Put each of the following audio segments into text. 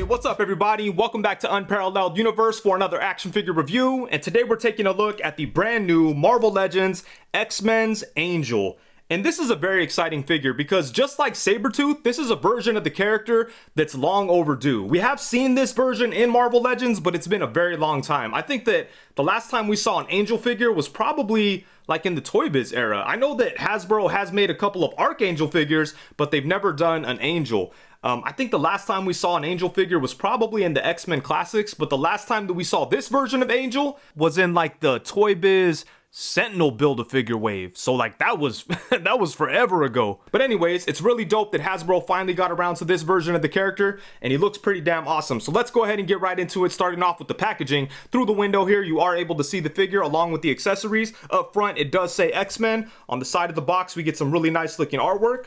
What's up everybody? Welcome back to Unparalleled Universe for another action figure review, and today we're taking a look at the brand new Marvel Legends X-Men's Angel. And this is a very exciting figure because just like Sabretooth, this is a version of the character that's long overdue. We have seen this version in Marvel Legends, but it's been a very long time. I think that the last time we saw an Angel figure was probably like in the Toy Biz era. I know that Hasbro has made a couple of Archangel figures, but they've never done an Angel. I think the last time we saw an Angel figure was probably in the X-Men Classics, but the last time that we saw this version of Angel was in like the Toy Biz Sentinel Build-A-Figure wave. So like that was that was forever ago. But anyways, it's really dope that Hasbro finally got around to this version of the character, and he looks pretty damn awesome. So let's go ahead and get right into it, starting off with the packaging. Through the window here, you are able to see the figure along with the accessories. Up front, it does say X-Men. On the side of the box, we get some really nice looking artwork.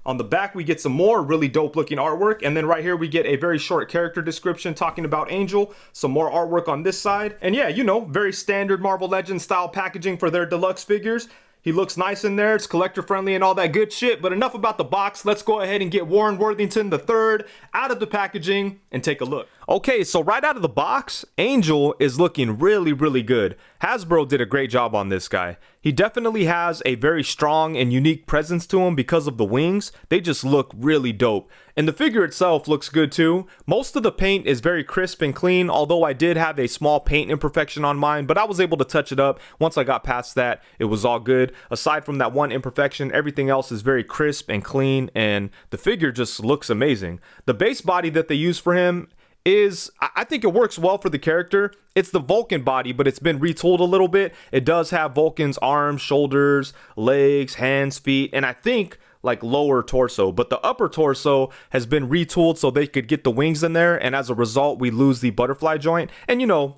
On the back, we get some more really dope looking artwork. And then right here, we get a very short character description talking about Angel. Some more artwork on this side. And yeah, you know, very standard Marvel Legends style packaging for their deluxe figures. He looks nice in there. It's collector friendly and all that good shit. But enough about the box. Let's go ahead and get Warren Worthington III out of the packaging and take a look. Okay, so right out of the box, Angel is looking really, really good. Hasbro did a great job on this guy. He definitely has a very strong and unique presence to him because of the wings. They just look really dope. And the figure itself looks good too. Most of the paint is very crisp and clean, although I did have a small paint imperfection on mine, but I was able to touch it up. Once I got past that, it was all good. Aside from that one imperfection, everything else is very crisp and clean, and the figure just looks amazing. The base body that they use for him is, I think it works well for the character. It's the Vulcan body, but it's been retooled a little bit. It does have Vulcan's arms, shoulders, legs, hands, feet, and I think like lower torso, but the upper torso has been retooled so they could get the wings in there, and as a result we lose the butterfly joint. And you know,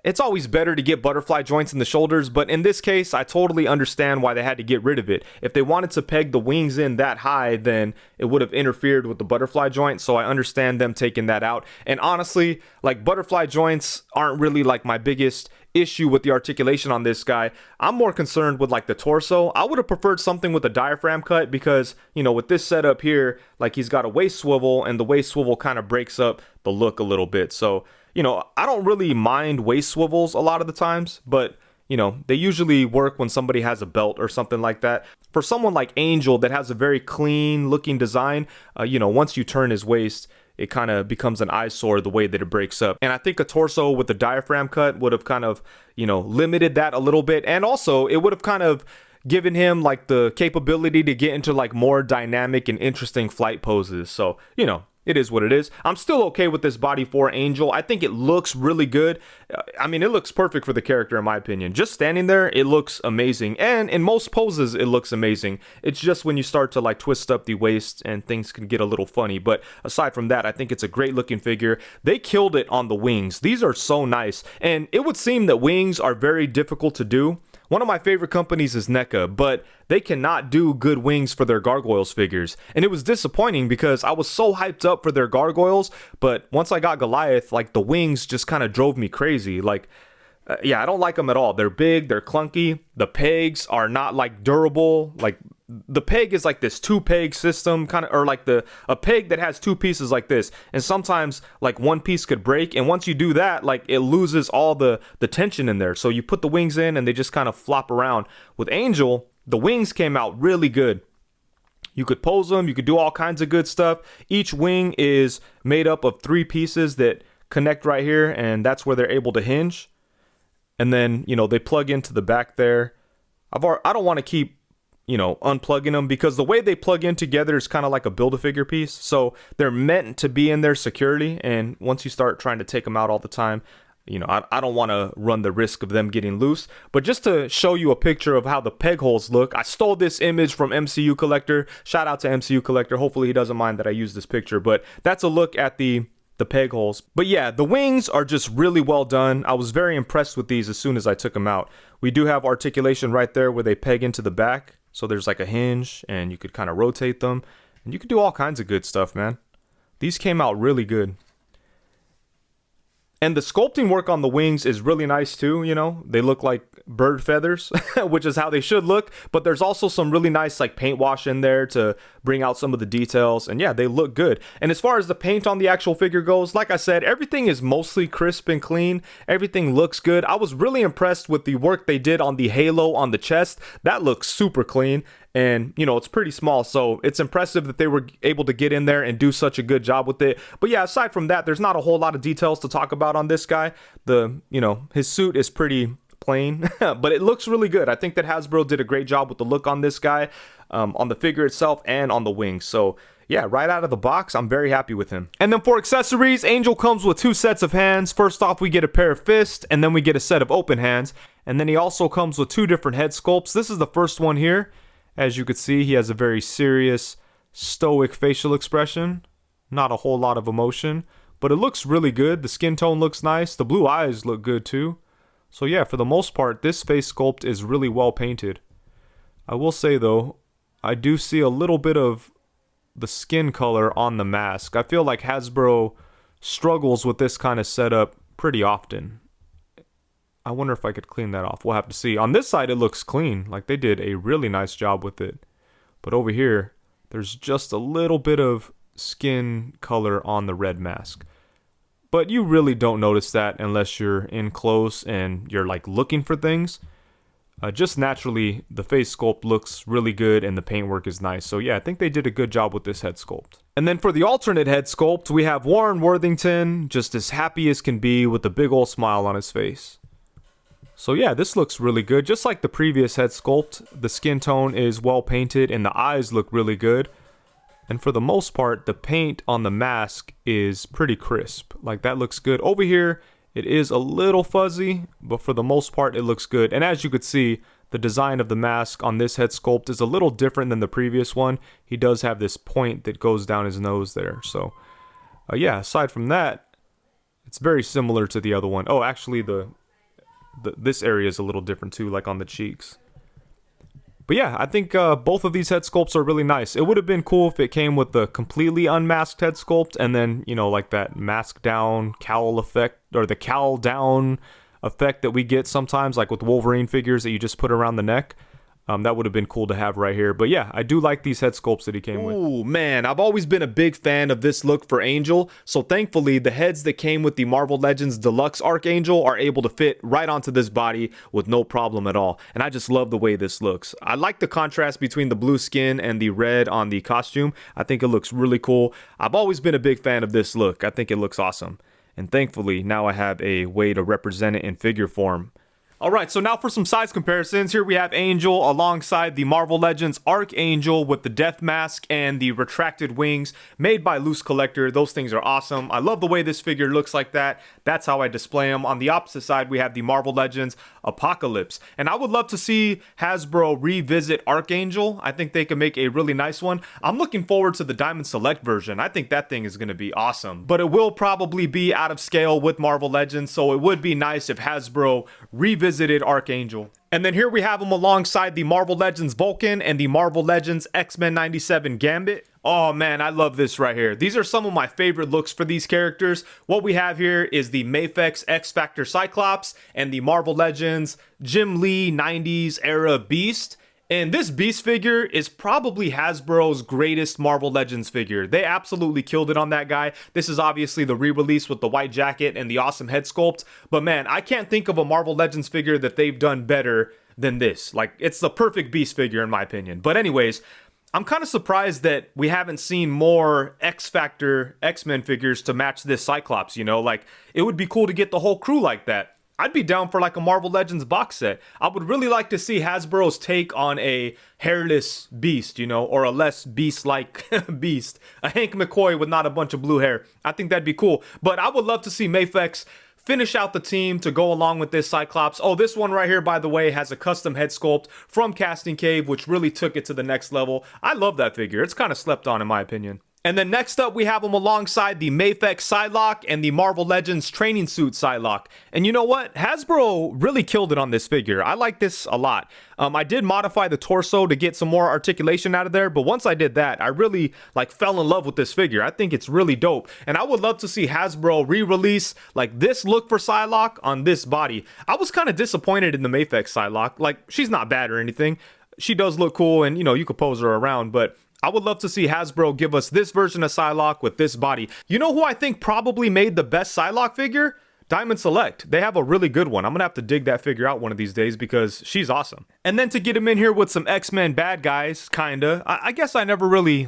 it's always better to get butterfly joints in the shoulders, but in this case, I totally understand why they had to get rid of it. If they wanted to peg the wings in that high, then it would have interfered with the butterfly joint, so I understand them taking that out. And honestly, like, butterfly joints aren't really like my biggest issue with the articulation on this guy. I'm more concerned with like the torso. I would have preferred something with a diaphragm cut because, you know, with this setup here, like, he's got a waist swivel, and the waist swivel kind of breaks up the look a little bit. So, you know, I don't really mind waist swivels a lot of the times, but, you know, they usually work when somebody has a belt or something like that. For someone like Angel that has a very clean looking design, you know, once you turn his waist, it kind of becomes an eyesore the way that it breaks up. And I think a torso with a diaphragm cut would have kind of, you know, limited that a little bit. And also it would have kind of given him like the capability to get into like more dynamic and interesting flight poses. So, you know, it is what it is. I'm still okay with this body for Angel. I think it looks really good. I mean, it looks perfect for the character in my opinion. Just standing there, it looks amazing. And in most poses, it looks amazing. It's just when you start to like twist up the waist and things can get a little funny. But aside from that, I think it's a great looking figure. They killed it on the wings. These are so nice. And it would seem that wings are very difficult to do. One of my favorite companies is NECA, but they cannot do good wings for their Gargoyles figures. And it was disappointing because I was so hyped up for their Gargoyles, but once I got Goliath, like, the wings just kind of drove me crazy. Like, yeah, I don't like them at all. They're big, they're clunky, the pegs are not like durable. Like, the peg is like this 2-peg system kind of, or like a peg that has 2 pieces like this, and sometimes like one piece could break, and once you do that, like, it loses all the tension in there. So you put the wings in and they just kind of flop around. With Angel, the wings came out really good. You could pose them, you could do all kinds of good stuff. Each wing is made up of 3 pieces that connect right here, and that's where they're able to hinge. And then, you know, they plug into the back there. I don't want to keep, you know, unplugging them because the way they plug in together is kind of like a Build-A-Figure piece. So they're meant to be in there securely. And once you start trying to take them out all the time, you know, I don't want to run the risk of them getting loose. But just to show you a picture of how the peg holes look, I stole this image from MCU Collector. Shout out to MCU Collector. Hopefully he doesn't mind that I use this picture. But that's a look at the peg holes. But yeah, the wings are just really well done. I was very impressed with these as soon as I took them out. We do have articulation right there where they peg into the back. So there's like a hinge, and you could kind of rotate them, and you could do all kinds of good stuff, man. These came out really good. And the sculpting work on the wings is really nice too, you know. They look like bird feathers, which is how they should look. But there's also some really nice like paint wash in there to bring out some of the details. And yeah, they look good. And as far as the paint on the actual figure goes, like I said, everything is mostly crisp and clean. Everything looks good. I was really impressed with the work they did on the halo on the chest. That looks super clean. And, you know, it's pretty small, so it's impressive that they were able to get in there and do such a good job with it. But yeah, aside from that, there's not a whole lot of details to talk about on this guy. His suit is pretty plain, but it looks really good. I think that Hasbro did a great job with the look on this guy, on the figure itself and on the wings. So yeah, right out of the box, I'm very happy with him. And then for accessories, Angel comes with 2 sets of hands. First off, we get a pair of fists, and then we get a set of open hands. And then he also comes with 2 different head sculpts. This is the first one here. As you could see, he has a very serious, stoic facial expression. Not a whole lot of emotion, but it looks really good. The skin tone looks nice. The blue eyes look good too. So yeah, for the most part, this face sculpt is really well painted. I will say though, I do see a little bit of the skin color on the mask. I feel like Hasbro struggles with this kind of setup pretty often. I wonder if I could clean that off. We'll have to see. On this side, it looks clean. Like they did a really nice job with it. But over here, there's just a little bit of skin color on the red mask. But you really don't notice that unless you're in close and you're like looking for things. Just naturally, the face sculpt looks really good and the paintwork is nice. So yeah, I think they did a good job with this head sculpt. And then for the alternate head sculpt, we have Warren Worthington, just as happy as can be with a big old smile on his face. So yeah, this looks really good. Just like the previous head sculpt, the skin tone is well painted and the eyes look really good. And for the most part, the paint on the mask is pretty crisp. Like that looks good. Over here, it is a little fuzzy, but for the most part, it looks good. And as you could see, the design of the mask on this head sculpt is a little different than the previous one. He does have this point that goes down his nose there. So yeah, aside from that, it's very similar to the other one. Oh, actually this area is a little different too, like on the cheeks. But yeah, I think both of these head sculpts are really nice. It would have been cool if it came with the completely unmasked head sculpt and then, you know, like that mask down cowl effect, or the cowl down effect that we get sometimes, like with Wolverine figures that you just put around the neck. That would have been cool to have right here. But yeah, I do like these head sculpts that he came with. Ooh, man, I've always been a big fan of this look for Angel. So thankfully, the heads that came with the Marvel Legends Deluxe Archangel are able to fit right onto this body with no problem at all. And I just love the way this looks. I like the contrast between the blue skin and the red on the costume. I think it looks really cool. I've always been a big fan of this look. I think it looks awesome. And thankfully, now I have a way to represent it in figure form. Alright, so now for some size comparisons. Here we have Angel alongside the Marvel Legends Archangel with the death mask and the retracted wings made by Loose Collector. Those things are awesome. I love the way this figure looks like that. That's how I display them. On the opposite side, we have the Marvel Legends Apocalypse. And I would love to see Hasbro revisit Archangel. I think they could make a really nice one. I'm looking forward to the Diamond Select version. I think that thing is going to be awesome. But it will probably be out of scale with Marvel Legends, so it would be nice if Hasbro revisited Archangel. And then here we have him alongside the Marvel Legends Vulcan and the Marvel Legends X-Men 97 Gambit. Oh man, I love this right here. These are some of my favorite looks for these characters. What we have here is the Mafex X-Factor Cyclops and the Marvel Legends Jim Lee 90s era Beast. And this Beast figure is probably Hasbro's greatest Marvel Legends figure. They absolutely killed it on that guy. This is obviously the re-release with the white jacket and the awesome head sculpt. But man, I can't think of a Marvel Legends figure that they've done better than this. Like, it's the perfect Beast figure in my opinion. But anyways, I'm kind of surprised that we haven't seen more X-Factor X-Men figures to match this Cyclops, you know? Like, it would be cool to get the whole crew like that. I'd be down for like a Marvel Legends box set. I would really like to see Hasbro's take on a hairless Beast, you know, or a less Beast-like Beast. A Hank McCoy with not a bunch of blue hair. I think that'd be cool. But I would love to see Mafex finish out the team to go along with this Cyclops. Oh, this one right here, by the way, has a custom head sculpt from Casting Cave, which really took it to the next level. I love that figure. It's kind of slept on in my opinion. And then next up, we have him alongside the Mafex Psylocke and the Marvel Legends training suit Psylocke. And you know what? Hasbro really killed it on this figure. I like this a lot. I did modify the torso to get some more articulation out of there, but once I did that, I really fell in love with this figure. I think it's really dope. And I would love to see Hasbro re-release this look for Psylocke on this body. I was kind of disappointed in the Mafex Psylocke. She's not bad or anything. She does look cool, and you could pose her around, but I would love to see Hasbro give us this version of Psylocke with this body. You know who I think probably made the best Psylocke figure? Diamond Select. They have a really good one. I'm gonna have to dig that figure out one of these days because she's awesome. And then to get him in here with some X-Men bad guys, kinda. I guess I never really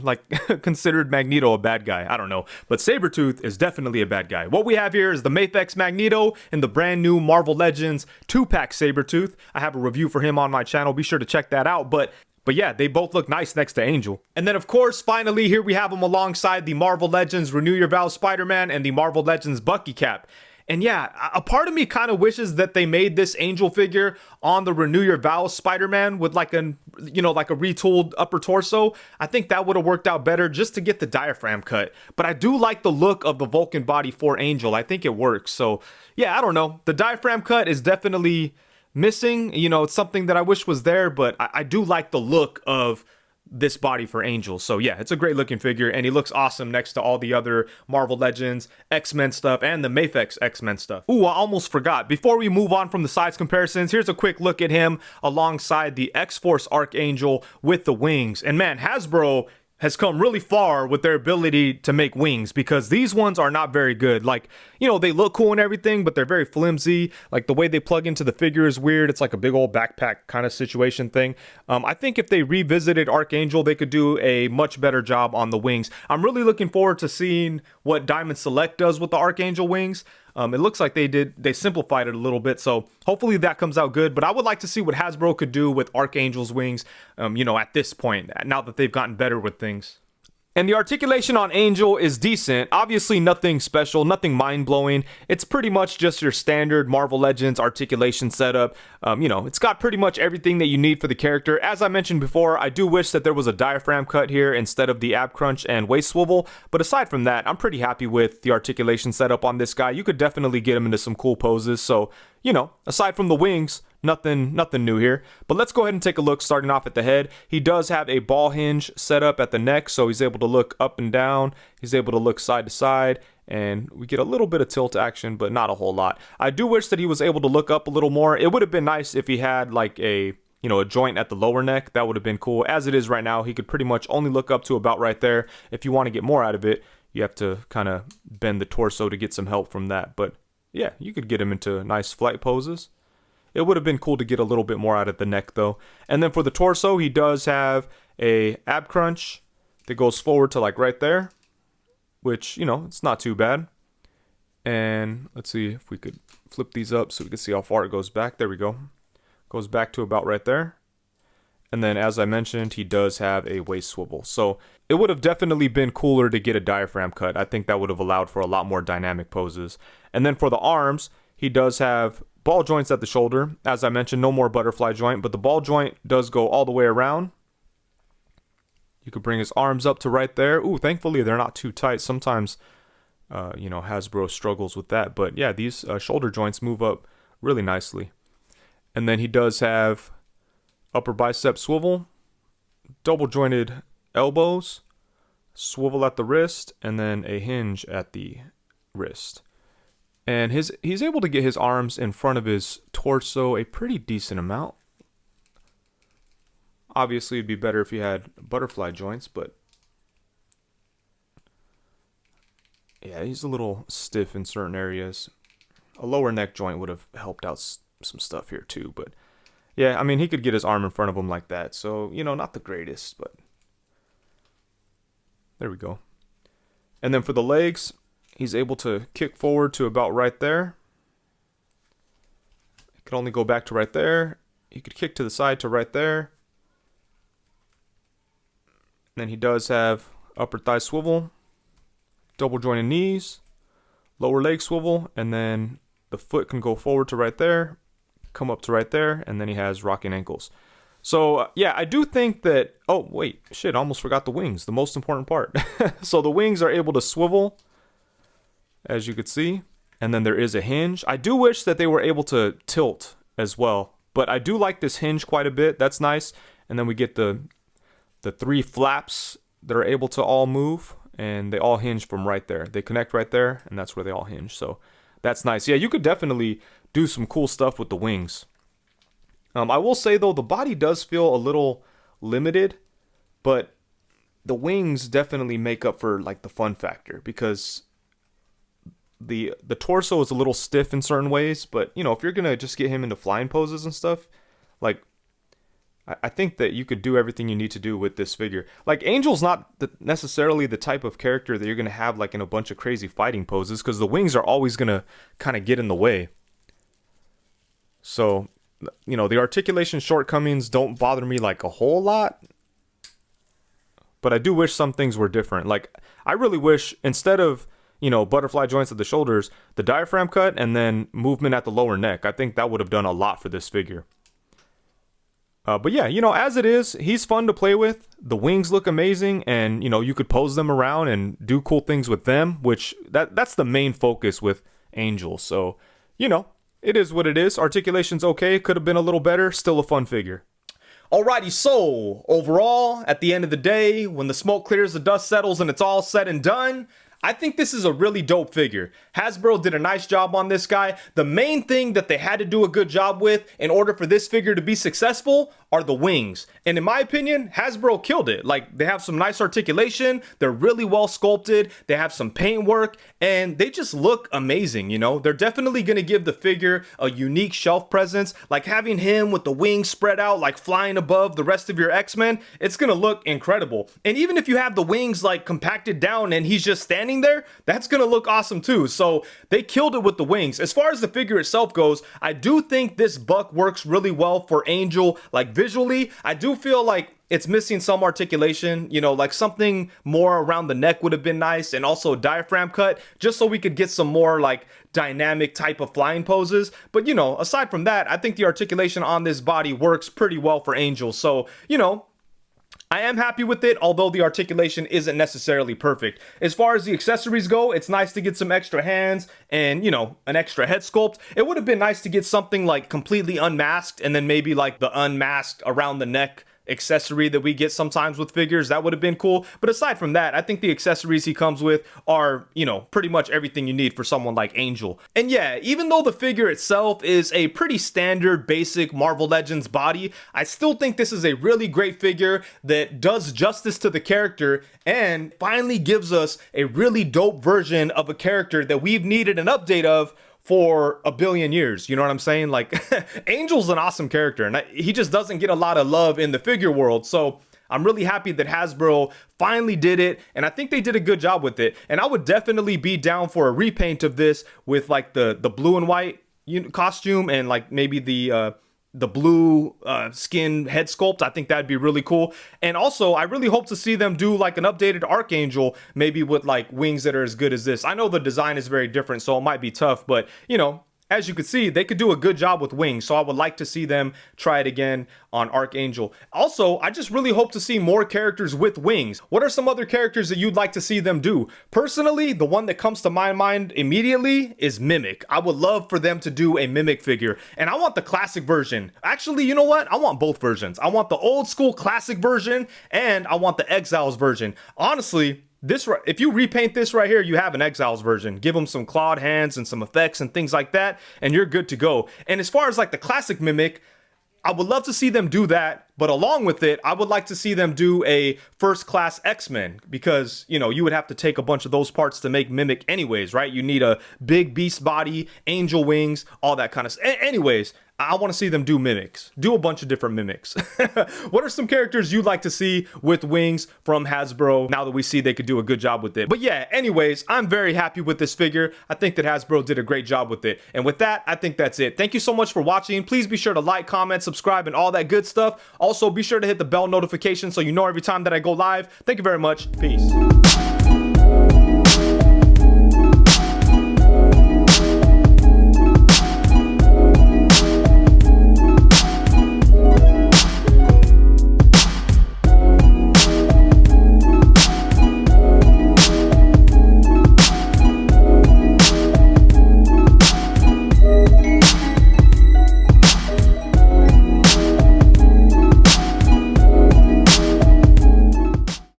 considered Magneto a bad guy. I don't know. But Sabretooth is definitely a bad guy. What we have here is the Mafex Magneto and the brand new Marvel Legends 2-pack Sabretooth. I have a review for him on my channel. Be sure to check that out. But yeah, they both look nice next to Angel. And then, of course, finally, here we have him alongside the Marvel Legends Renew Your Vows Spider-Man and the Marvel Legends Bucky Cap. And yeah, a part of me kind of wishes that they made this Angel figure on the Renew Your Vows Spider-Man with a retooled upper torso. I think that would have worked out better just to get the diaphragm cut. But I do like the look of the Vulcan body for Angel. I think it works. So yeah, I don't know. The diaphragm cut is definitely missing. It's something that I wish was there, but I do like the look of this body for Angel. So yeah, it's a great looking figure, and he looks awesome next to all the other Marvel Legends X-Men stuff and the Mafex X-Men stuff. Ooh, I almost forgot. Before we move on from the size comparisons, here's a quick look at him alongside the X-Force Archangel with the wings. And man, Hasbro has come really far with their ability to make wings, because these ones are not very good. They look cool and everything, but they're very flimsy. The way they plug into the figure is weird. It's like a big old backpack kind of situation thing. I think if they revisited Archangel, they could do a much better job on the wings. I'm really looking forward to seeing what Diamond Select does with the Archangel wings. It looks like they simplified it a little bit, so hopefully that comes out good. But I would like to see what Hasbro could do with Archangel's wings, at this point, now that they've gotten better with things. And the articulation on Angel is decent. Obviously nothing special, nothing mind-blowing. It's pretty much just your standard Marvel Legends articulation setup. It's got pretty much everything that you need for the character. As I mentioned before, I do wish that there was a diaphragm cut here instead of the ab crunch and waist swivel. But aside from that, I'm pretty happy with the articulation setup on this guy. You could definitely get him into some cool poses. So, aside from the wings, nothing new here. But let's go ahead and take a look, starting off at the head. He does have a ball hinge set up at the neck, so he's able to look up and down. He's able to look side to side, and we get a little bit of tilt action, but not a whole lot. I do wish that he was able to look up a little more. It would have been nice if he had a joint at the lower neck. That would have been cool. As it is right now, he could pretty much only look up to about right there. If you want to get more out of it, you have to kind of bend the torso to get some help from that. But yeah, you could get him into nice flight poses. It would have been cool to get a little bit more out of the neck though. And then for the torso, he does have a ab crunch that goes forward to right there, which, it's not too bad. And let's see if we could flip these up so we can see how far it goes back. There we go. Goes back to about right there. And then, as I mentioned, he does have a waist swivel. So it would have definitely been cooler to get a diaphragm cut. I think that would have allowed for a lot more dynamic poses. And then for the arms, he does have ball joints at the shoulder. As I mentioned, no more butterfly joint, but the ball joint does go all the way around. You could bring his arms up to right there. Ooh, thankfully they're not too tight. Sometimes, Hasbro struggles with that. But yeah, these shoulder joints move up really nicely. And then he does have upper bicep swivel, double jointed elbows, swivel at the wrist, and then a hinge at the wrist. And he's able to get his arms in front of his torso a pretty decent amount. Obviously, it'd be better if he had butterfly joints, but yeah, he's a little stiff in certain areas. A lower neck joint would have helped out some stuff here too, but yeah, I mean, he could get his arm in front of him like that. So, not the greatest, but there we go. And then for the legs, he's able to kick forward to about right there. He could only go back to right there. He could kick to the side to right there. And then he does have upper thigh swivel, double jointed knees, lower leg swivel, and then the foot can go forward to right there, come up to right there, and then he has rocking ankles. So yeah, I do think that, oh wait, shit, I almost forgot the wings, the most important part. So the wings are able to swivel, as you could see, and then there is a hinge. I do wish that they were able to tilt as well, but I do like this hinge quite a bit. That's nice. And then we get the 3 flaps that are able to all move, and they all hinge from right there. They connect right there, and that's where they all hinge. So that's nice. Yeah, you could definitely do some cool stuff with the wings. I will say though, the body does feel a little limited, but the wings definitely make up for like the fun factor, because the torso is a little stiff in certain ways. But you know, if you're gonna just get him into flying poses and stuff, like I think that you could do everything you need to do with this figure. Like Angel's not necessarily the type of character that you're gonna have like in a bunch of crazy fighting poses, because the wings are always gonna kind of get in the way. So, you know, the articulation shortcomings don't bother me like a whole lot, but I do wish some things were different. Like I really wish, instead of, you know, butterfly joints at the shoulders, the diaphragm cut and then movement at the lower neck. I think that would have done a lot for this figure. But yeah, you know, as it is, he's fun to play with. The wings look amazing, and you know, you could pose them around and do cool things with them, which that's the main focus with Angel. So, you know, it is what it is. Articulation's okay. Could have been a little better. Still a fun figure. Alrighty, so overall, at the end of the day, when the smoke clears, the dust settles, and it's all said and done, I think this is a really dope figure. Hasbro did a nice job on this guy. The main thing that they had to do a good job with in order for this figure to be successful are the wings. And in my opinion, Hasbro killed it. Like, they have some nice articulation, they're really well sculpted, they have some paint work, and they just look amazing, you know? They're definitely gonna give the figure a unique shelf presence. Like having him with the wings spread out, like flying above the rest of your X-Men, it's gonna look incredible. And even if you have the wings like compacted down and he's just standing there, that's gonna look awesome too. So they killed it with the wings. As far as the figure itself goes, I do think this buck works really well for Angel. Like visually, I do feel like it's missing some articulation, you know, like something more around the neck would have been nice, and also diaphragm cut, just so we could get some more like dynamic type of flying poses. But you know, aside from that, I think the articulation on this body works pretty well for Angel. So, you know, I am happy with it, although the articulation isn't necessarily perfect. As far as the accessories go, it's nice to get some extra hands and, you know, an extra head sculpt. It would have been nice to get something like completely unmasked, and then maybe like the unmasked around the neck accessory that we get sometimes with figures. That would have been cool. But aside from that, I think the accessories he comes with are, you know, pretty much everything you need for someone like Angel. And yeah, even though the figure itself is a pretty standard basic Marvel Legends body, I still think this is a really great figure that does justice to the character and finally gives us a really dope version of a character that we've needed an update of for a billion years. You know what I'm saying? Like, Angel's an awesome character, and he just doesn't get a lot of love in the figure world. So I'm really happy that Hasbro finally did it, and I think they did a good job with it. And I would definitely be down for a repaint of this with like the blue and white costume, and like maybe the blue skin head sculpt. I think that'd be really cool. And also, I really hope to see them do like an updated Archangel, maybe with like wings that are as good as this. I know the design is very different, so it might be tough, but you know, as you can see, they could do a good job with wings, so I would like to see them try it again on Archangel. Also, I just really hope to see more characters with wings. What are some other characters that you'd like to see them do? Personally, the one that comes to my mind immediately is Mimic. I would love for them to do a Mimic figure, and I want the classic version. Actually, you know what? I want both versions. I want the old school classic version, and I want the Exiles version. Honestly, if you repaint this right here, you have an Exiles version. Give them some clawed hands and some effects and things like that, and you're good to go. And as far as like the classic Mimic, I would love to see them do that, but along with it, I would like to see them do a first class X-Men, because, you know, you would have to take a bunch of those parts to make Mimic anyways, right? You need a big beast body, angel wings, all that kind of stuff. Anyways, I want to see them do Mimics. Do a bunch of different Mimics. What are some characters you'd like to see with wings from Hasbro now that we see they could do a good job with it? But yeah, anyways, I'm very happy with this figure. I think that Hasbro did a great job with it. And with that, I think that's it. Thank you so much for watching. Please be sure to like, comment, subscribe, and all that good stuff. Also, be sure to hit the bell notification so you know every time that I go live. Thank you very much. Peace.